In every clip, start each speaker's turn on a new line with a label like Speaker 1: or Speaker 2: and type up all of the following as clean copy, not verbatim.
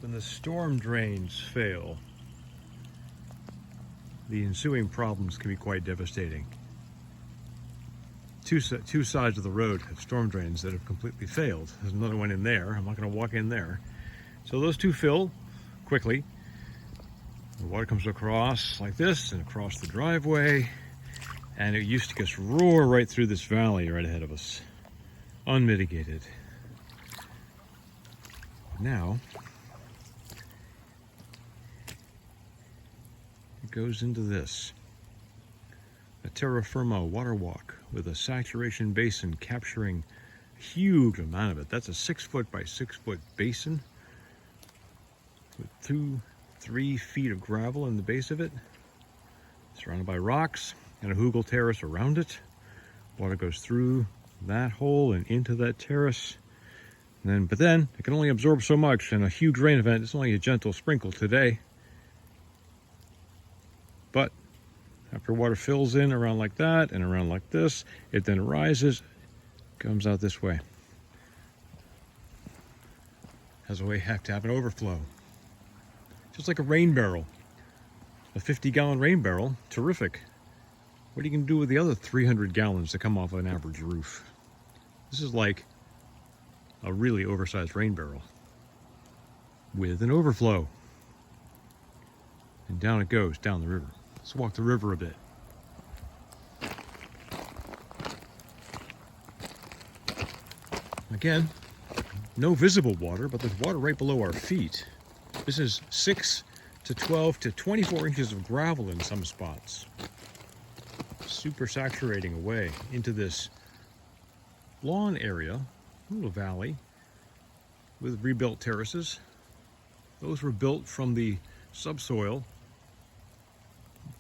Speaker 1: When the storm drains fail, the ensuing problems can be quite devastating. Two sides of the road have storm drains that have completely failed. There's another one in there. I'm not going to walk in there. So those two fill quickly. The water comes across like this and across the driveway, and it used to just roar right through this valley right ahead of us, unmitigated. Now it goes into this, a Terra Firma water walk with a saturation basin capturing a huge amount of it. That's a 6 foot by 6 foot basin with 2-3 feet of gravel in the base of it, surrounded by rocks and a hugel terrace around it. Water goes through that hole and into that terrace. But then it can only absorb so much, and a huge rain event is only a gentle sprinkle today. But after water fills in around like that and around like this, it then rises, comes out this way. Has a way to have an overflow. Just like a rain barrel. A 50-gallon rain barrel, terrific. What are you going to do with the other 300 gallons that come off an average roof? This is like a really oversized rain barrel with an overflow. And down it goes, down the river. Let's walk the river a bit. Again, no visible water, but there's water right below our feet. This is 6 to 12 to 24 inches of gravel in some spots. Super saturating away into this lawn area, a little valley with rebuilt terraces. Those were built from the subsoil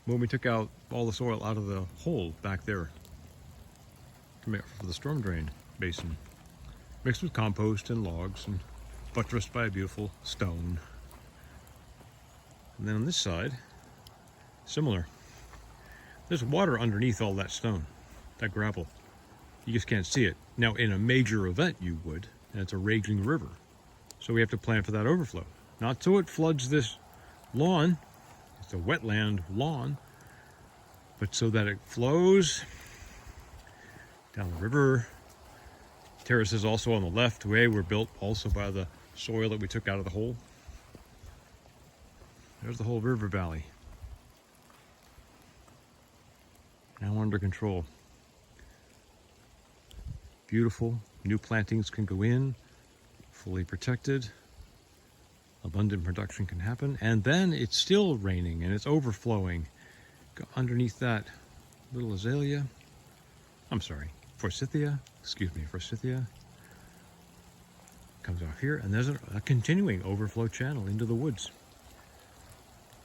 Speaker 1: when we took out all the soil out of the hole back there for the storm drain basin, mixed with compost and logs and buttressed by a beautiful stone. And then on this side, similar. There's water underneath all that stone, that gravel. You just can't see it. Now, in a major event, you would, and it's a raging river. So we have to plan for that overflow. Not so it floods this lawn, it's a wetland lawn, but so that it flows down the river. Terraces also on the left way were built also by the soil that we took out of the hole. There's the whole river valley. Now under control. Beautiful. New plantings can go in, fully protected. Abundant production can happen. And then it's still raining and it's overflowing. Go underneath that little azalea. I'm sorry, forsythia. Excuse me, forsythia. Comes off here, and there's a continuing overflow channel into the woods.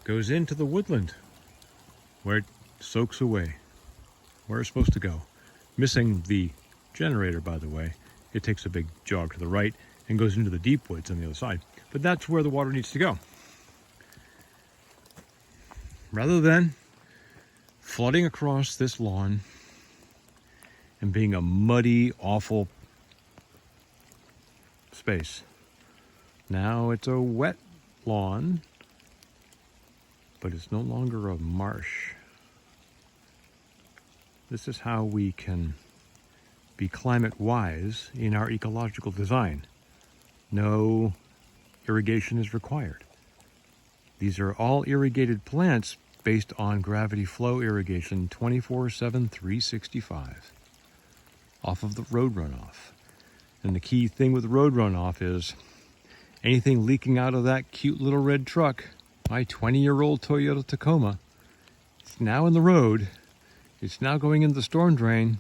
Speaker 1: Goes into the woodland, where it soaks away, where it's supposed to go. Missing the generator, by the way. It takes a big jog to the right and goes into the deep woods on the other side. But that's where the water needs to go. Rather than flooding across this lawn and being a muddy, awful space, now it's a wet lawn, but it's no longer a marsh. This is how we can be climate wise in our ecological design. No irrigation is required. These are all irrigated plants based on gravity flow irrigation 24/7, 365 off of the road runoff. And the key thing with road runoff is anything leaking out of that cute little red truck, my 20-year-old Toyota Tacoma, it's now in the road. It's now going into the storm drain.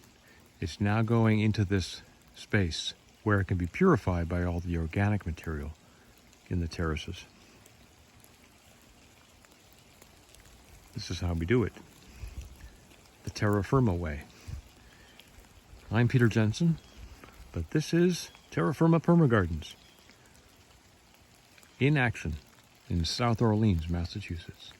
Speaker 1: It's now going into this space where it can be purified by all the organic material in the terraces. This is how we do it. The Terra Firma way. I'm Peter Jensen, but this is Terra Firma Permagardens in action in South Orleans, Massachusetts.